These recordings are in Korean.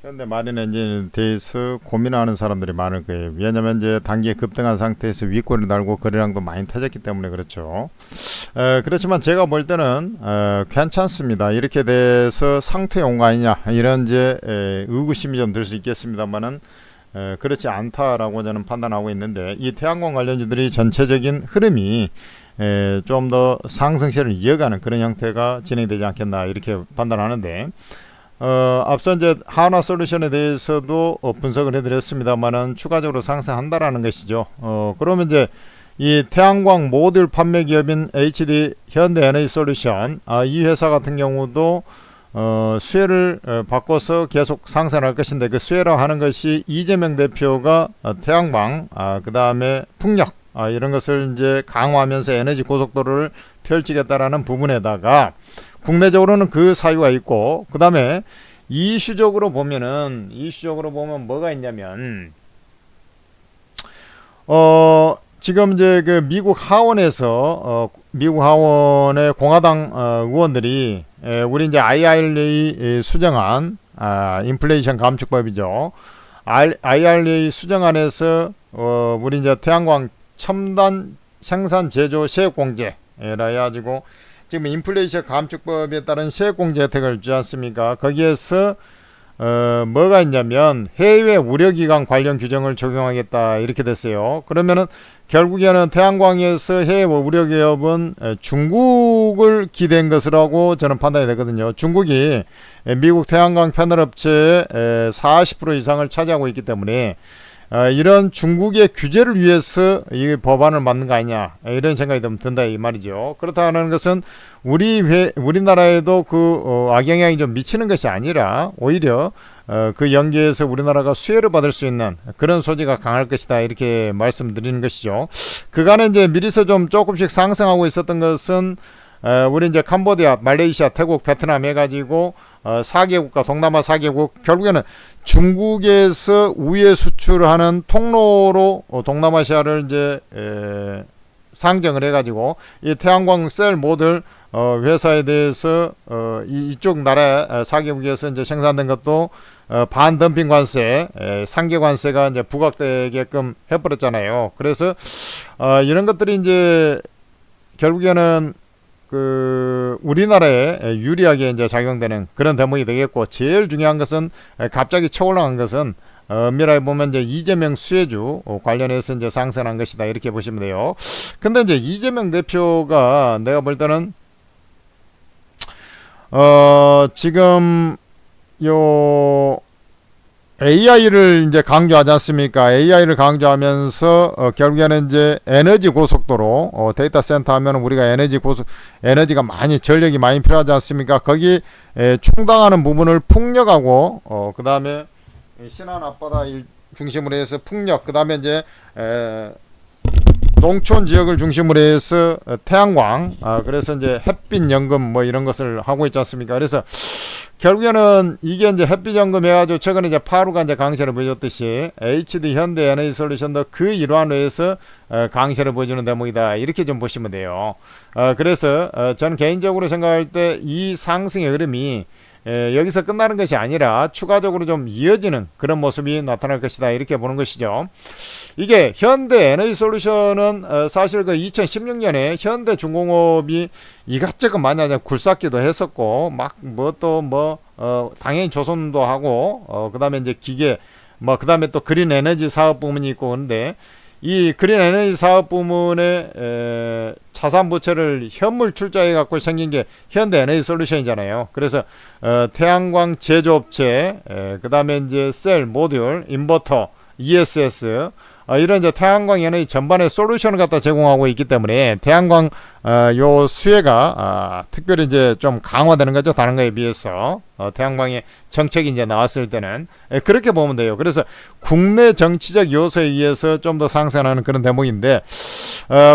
현대 마린 엔진에 대해서 고민하는 사람들이 많을 거예요. 왜냐면 이제 단기에 급등한 상태에서 윗골이 달고 거래량도 많이 터졌기 때문에 그렇죠. 그렇지만 제가 볼 때는 괜찮습니다. 이렇게 돼서 상태 온 거 아니냐 이런 이제 의구심이 좀 들 수 있겠습니다만은 그렇지 않다라고 저는 판단하고 있는데, 이 태양광 관련주들이 전체적인 흐름이 좀 더 상승세를 이어가는 그런 형태가 진행되지 않겠나 이렇게 판단하는데, 앞서 이제 한화솔루션에 대해서도 분석을 해드렸습니다만은 추가적으로 상승한다라는 것이죠. 그러면 이제 이 태양광 모듈 판매 기업인 HD 현대에너지솔루션, 이 회사 같은 경우도 수혜를 바꿔서 계속 상승할 것인데, 그 수혜라고 하는 것이 이재명 대표가 태양광, 그 다음에 풍력, 이런 것을 이제 강화하면서 에너지 고속도로를 펼치겠다라는 부분에다가 국내적으로는 그 사유가 있고, 그 다음에 이슈적으로 보면 뭐가 있냐면, 지금 이제 그 미국 하원에서 미국 하원의 공화당 의원들이 우리 이제 IRA 수정안, 인플레이션 감축법이죠. IRA 수정안에서 우리 이제 태양광 첨단 생산 제조 세액 공제라 해가지고 지금 인플레이션 감축법에 따른 세액 공제 혜택을 주지 않습니까? 거기에서 뭐가 있냐면 해외 우려기관 관련 규정을 적용하겠다 이렇게 됐어요. 그러면은 결국에는 태양광에서 해외 우려기업은 중국을 기대한 것이라고 저는 판단이 되거든요. 중국이 미국 태양광 패널업체의 40% 이상을 차지하고 있기 때문에 이런 중국의 규제를 위해서 이 법안을 만든 거 아니냐 이런 생각이 좀 든다 이 말이죠. 그렇다는 것은 우리나라에도 그 악영향이 좀 미치는 것이 아니라 오히려 그 연계에서 우리나라가 수혜를 받을 수 있는 그런 소지가 강할 것이다 이렇게 말씀드리는 것이죠. 그간에 이제 미리서 좀 조금씩 상승하고 있었던 것은 우리 이제 캄보디아, 말레이시아, 태국, 베트남 해가지고 4개국과 동남아 4개국, 결국에는 중국에서 우회 수출하는 통로로 동남아시아를 이제 상정을 해가지고 이 태양광 셀 모듈 회사에 대해서 이쪽 나라 4개국에서 이제 생산된 것도 반덤핑 관세, 상계 관세가 이제 부각되게끔 해버렸잖아요. 그래서 이런 것들이 이제 결국에는 그 우리나라에 유리하게 이제 작용되는 그런 대목이 되겠고, 제일 중요한 것은 갑자기 쳐올라간 것은 엄밀하게 보면 이제 이재명 수혜주 관련해서 이제 상승한 것이다 이렇게 보시면 돼요. 근데 이제 이재명 대표가 내가 볼 때는 지금 요 AI를 이제 강조하지 않습니까? AI를 강조하면서 결국에는 이제 에너지 고속도로, 데이터 센터 하면 우리가 에너지가 많이 전력이 많이 필요하지 않습니까? 거기 충당하는 부분을 풍력하고 그 다음에 신안 앞바다 중심으로 해서 풍력, 그 다음에 이제 농촌 지역을 중심으로 해서 태양광, 그래서 이제 햇빛 연금 뭐 이런 것을 하고 있지 않습니까? 그래서 결국에는 이게 이제 햇빛 연금 해가지고 최근에 이제 파루가 이제 강세를 보여줬듯이 HD 현대 에너지 솔루션도 그 일환으로 해서 강세를 보여주는 대목이다 이렇게 좀 보시면 돼요. 그래서 저는 개인적으로 생각할 때 이 상승의 흐름이 여기서 끝나는 것이 아니라 추가적으로 좀 이어지는 그런 모습이 나타날 것이다 이렇게 보는 것이죠. 이게 현대 에너지 솔루션은 사실 그 2016년에 현대중공업이 이것저것 많이 굴삭기도 했었고 막 당연히 조선도 하고 그 다음에 이제 기계 그 다음에 또 그린 에너지 사업 부문이 있고, 그런데 이 그린 에너지 사업 부문의 자산 부채를 현물 출자해 갖고 생긴 게 현대 에너지 솔루션이잖아요. 그래서 태양광 제조업체, 그 다음에 이제 셀, 모듈, 인버터, ESS, 이런 이제 태양광 에너지 전반의 솔루션을 갖다 제공하고 있기 때문에 태양광 요 수혜가 특별히 이제 좀 강화되는 거죠. 다른 거에 비해서 태양광의 정책이 이제 나왔을 때는 그렇게 보면 돼요. 그래서 국내 정치적 요소에 의해서 좀 더 상승하는 그런 대목인데,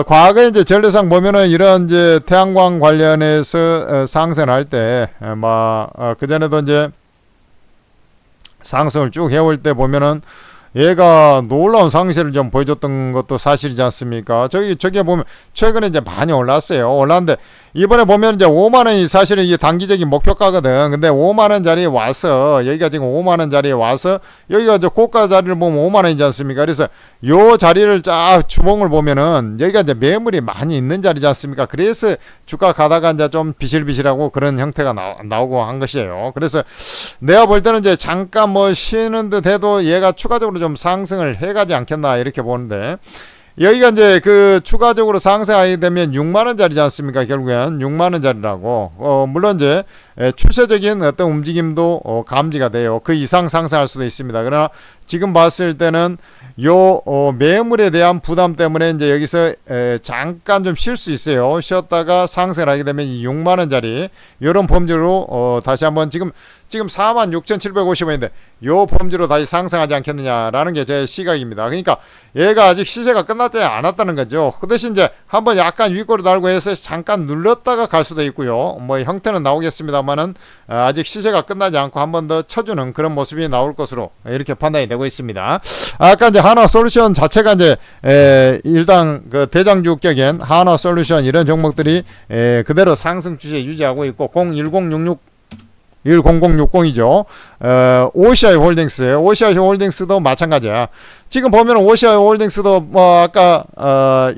과거에 이제 전례상 보면은 이런 이제 태양광 관련해서 상승할 때 그 전에도 이제 상승을 쭉 해올 때 보면은 얘가 놀라운 상승세를 좀 보여줬던 것도 사실이지 않습니까? 저기 보면 최근에 이제 많이 올랐어요. 올랐는데 이번에 보면 이제 5만 원이 사실은 이게 단기적인 목표가거든. 근데 5만 원 자리에 와서 여기가 지금 5만 원 자리에 와서 여기가 저 고가 자리를 보면 5만 원이지 않습니까? 그래서 요 자리를 쫙 주봉을 보면은 여기가 이제 매물이 많이 있는 자리지 않습니까? 그래서 주가 가다가 이제 좀 비실비실하고 그런 형태가 나오고 한 것이에요. 그래서 내가 볼 때는 이제 잠깐 뭐 쉬는 듯 해도 얘가 추가적으로 좀 상승을 해가지 않겠나 이렇게 보는데, 여기가 이제 그 추가적으로 상승하게 되면 6만원짜리지 않습니까? 결국엔 6만원짜리라고. 물론 이제 추세적인 어떤 움직임도 감지가 돼요. 그 이상 상승할 수도 있습니다. 그러나 지금 봤을 때는 요 매물에 대한 부담 때문에 이제 여기서 잠깐 좀 쉴 수 있어요. 쉬었다가 상승을 하게 되면 이 6만원짜리 이런 범주로 다시 한번 지금 46,750원인데 요 범주로 다시 상승하지 않겠느냐라는 게 제 시각입니다. 그러니까 얘가 아직 시세가 끝나지 않았다는 거죠. 그 대신 이제 한번 약간 윗꼬리 달고 해서 잠깐 눌렀다가 갈 수도 있고요. 뭐 형태는 나오겠습니다만은 아직 시세가 끝나지 않고 한 번 더 쳐주는 그런 모습이 나올 것으로 이렇게 판단이 되고 있습니다. 아까 이제 하나솔루션 자체가 이제 일단 그 대장주격인 하나솔루션 이런 종목들이 그대로 상승 추세 유지하고 있고 10060이죠. OCI 홀딩스도 마찬가지야. 지금 보면은 OCI 홀딩스도 뭐 아까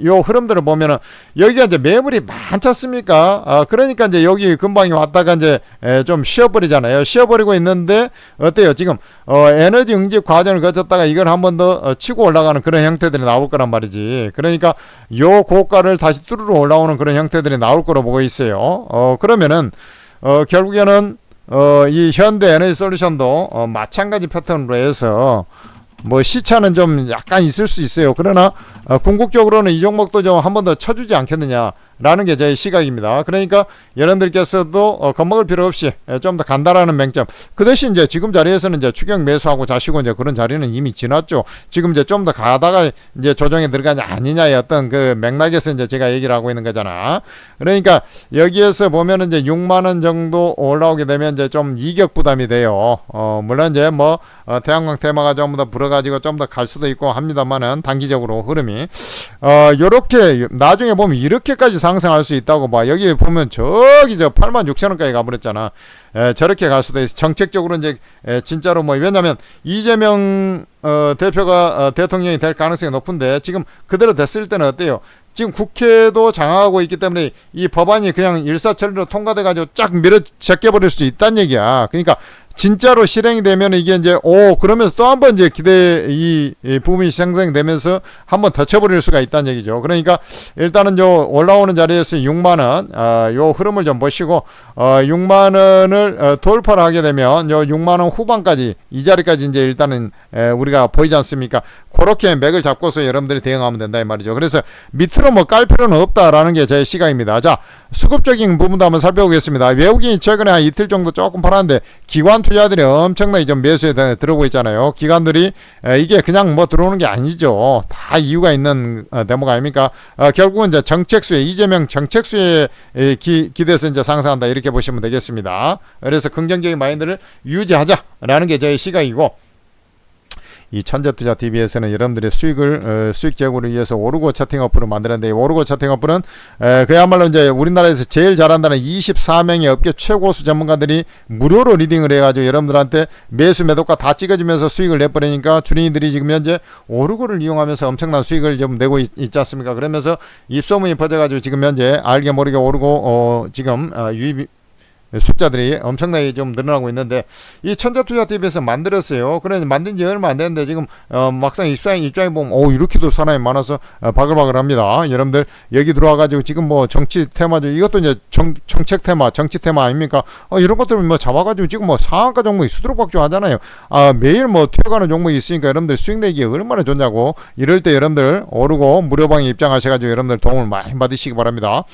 요 흐름들을 보면은 여기가 이제 매물이 많지 않습니까? 그러니까 이제 여기 금방이 왔다가 이제 좀 쉬어버리잖아요. 쉬어버리고 있는데 어때요? 지금 에너지 응집 과정을 거쳤다가 이걸 한 번 더 치고 올라가는 그런 형태들이 나올 거란 말이지. 그러니까 요 고가를 다시 뚫으러 올라오는 그런 형태들이 나올 거로 보고 있어요. 그러면은 결국에는 이 현대 에너지 솔루션도 마찬가지 패턴으로 해서 뭐 시차는 좀 약간 있을 수 있어요. 그러나 궁극적으로는 이 종목도 좀 한 번 더 쳐주지 않겠느냐라는 게 제 시각입니다. 그러니까 여러분들께서도 겁먹을 필요 없이 좀 더 간다라는 맹점. 그 대신 이제 지금 자리에서는 이제 추격 매수하고 자시고 이제 그런 자리는 이미 지났죠. 지금 이제 좀 더 가다가 이제 조정에 들어가냐 아니냐의 어떤 그 맥락에서 이제 제가 얘기를 하고 있는 거잖아. 그러니까 여기에서 보면은 이제 6만 원 정도 올라오게 되면 이제 좀 이격 부담이 돼요. 물론 이제 뭐 태양광 테마가 좀 더 불어가지고 좀 더 갈 수도 있고 합니다만은 단기적으로 흐름이 요렇게 나중에 보면 이렇게까지 상승할 수 있다고 봐. 여기 보면 저기 86,000원까지 가버렸잖아. 저렇게 갈 수도 있어. 정책적으로 이제 진짜로 뭐 왜냐면 이재명 대표가 대통령이 될 가능성이 높은데 지금 그대로 됐을 때는 어때요? 지금 국회도 장악하고 있기 때문에 이 법안이 그냥 일사천리로 통과돼 가지고 쫙 밀어 제껴버릴 수 있다는 얘기야. 그러니까 진짜로 실행이 되면 이게 이제 그러면서 또 한 번 이제 이 부분이 생성되면서 한 번 더 쳐버릴 수가 있다는 얘기죠. 그러니까 일단은 올라오는 자리에서 6만 원, 요 흐름을 좀 보시고 6만 원을 돌파를 하게 되면 요 6만 원 후반까지 이 자리까지 이제 일단은 우리가 보이지 않습니까? 그렇게 맥을 잡고서 여러분들이 대응하면 된다 이 말이죠. 그래서 밑으로 뭐 깔 필요는 없다라는 게 제 시각입니다. 자, 수급적인 부분도 한번 살펴보겠습니다. 외국인이 최근에 한 이틀 정도 조금 팔았는데 기관 투자들이 엄청나게 좀 매수에 들어오고 있잖아요. 기관들이 이게 그냥 뭐 들어오는 게 아니죠. 다 이유가 있는 대목 아닙니까? 결국은 이제 이재명 정책수에 기대서 이제 상승한다 이렇게 보시면 되겠습니다. 그래서 긍정적인 마인드를 유지하자라는 게 제 시각이고, 이 천재투자TV에서는 여러분들의 수익 제고를 위해서 오르고 채팅 어플을 만들었는데, 이 오르고 채팅 어플은 그야말로 이제 우리나라에서 제일 잘한다는 24명의 업계 최고수 전문가들이 무료로 리딩을 해가지고 여러분들한테 매수 매도가 다 찍어주면서 수익을 내버리니까 주린이들이 지금 현재 오르고를 이용하면서 엄청난 수익을 좀 내고 있지 않습니까? 그러면서 입소문이 퍼져가지고 지금 현재 알게 모르게 오르고 지금 유입 숫자들이 엄청나게 좀 늘어나고 있는데, 이 천재투자TV에서 만들었어요. 그래 만든 지 얼마 안 됐는데 지금 막상 입장에 보면 이렇게도 사람이 많아서 바글바글 합니다. 여러분들 여기 들어와가지고 지금 뭐 정치 테마죠. 이것도 이제 정책 테마, 정치 테마 아닙니까? 이런 것들을 뭐 잡아가지고 지금 뭐 상한가 종목이 수두룩박주 하잖아요. 매일 뭐 튀어가는 종목이 있으니까 여러분들 수익 내기에 얼마나 좋냐고. 이럴 때 여러분들 오르고 무료방에 입장하셔가지고 여러분들 도움을 많이 받으시기 바랍니다.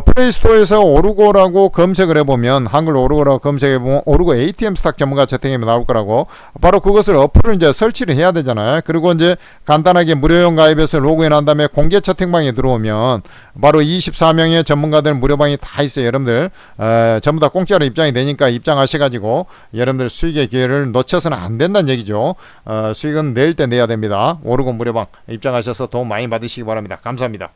플레이스토어에서 오르고라고 검색을 해보면, 한글로 오르고라고 검색해보면 오르고 ATM 스탁 전문가 채팅이 나올 거라고. 바로 그것을 어플을 이제 설치를 해야 되잖아요. 그리고 이제 간단하게 무료용 가입해서 로그인 한 다음에 공개 채팅방에 들어오면 바로 24명의 전문가들 무료방이 다 있어요. 여러분들 전부 다 공짜로 입장이 되니까 입장하셔가지고 여러분들 수익의 기회를 놓쳐서는 안 된다는 얘기죠. 수익은 낼 때 내야 됩니다. 오르고 무료방 입장하셔서 도움 많이 받으시기 바랍니다. 감사합니다.